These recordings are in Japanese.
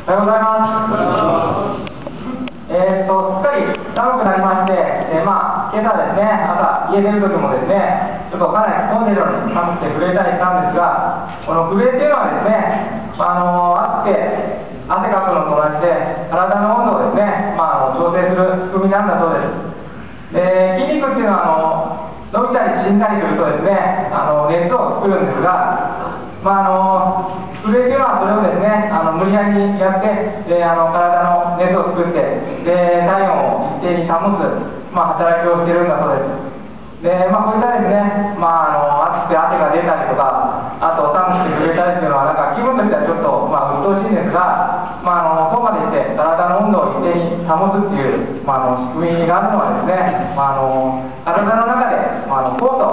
おはようございます。すっかり寒くなりまして、今朝ですね、朝家出る時もですね、ちょっとかなり着込んでいるのに寒くて震えたりしたんですが、この震えっていうのはですね、暑くて汗かくのと同じで、体の温度をですね、調整する仕組みなんだそうです。筋肉っていうのは伸びたり縮んだりするとですね、熱を作るんですが、震えっていうのはそれをですね、無理やりやって、体の熱を作って、体温を一定に保つ、働きをしているんだそうです。こういったですね、暑くて汗が出たりとか、あと寒くて震えたりっていうのは、なんか気分としてはちょっと、鬱陶しいんですが、そうまでして体の温度を一定に保つっていう、仕組みがあるのはですね、体の中で、酵素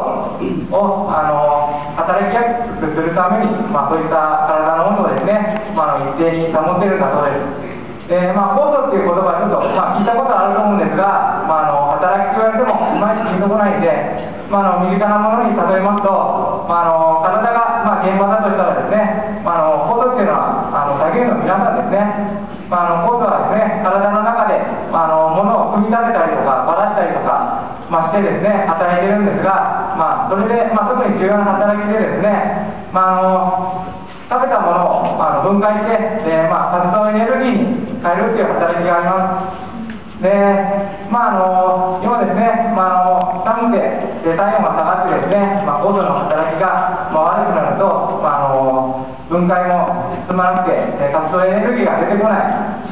を、働きやすくするために、そういった体の温度をですね、一定に保っているんだそうです。酵素っていう言葉はちょっと、聞いたことあると思うんですが、働きと言われてもいまいちピンとこないんで、身近なものに例えますと、体が、現場だとしたらですね、酵素っていうのは作業員の皆さんですね。酵素はですね、体の中で物を組み立てたりとかばらしたりとか、してですね、働いているんですが、それで、特に重要な働きでですね、食べたものを分解して、活動エネルギーに変えるという働きがあります。今ですね、寒くて体温が下がってですね、酵素の働きが悪くなると、分解も進まなくて、活動エネルギーが出てこない、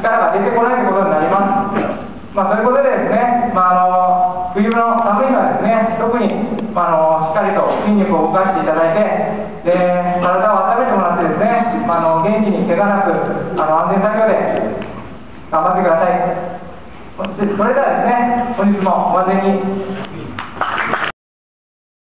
力が出てこないということになります。そういうことでですね、冬の寒いのはですね、特に、しっかりと筋肉を動かしていただいて、体を温めてもらってですね、元気に怪我なく、安全作業で頑張ってください。それではですね、本日もご安全に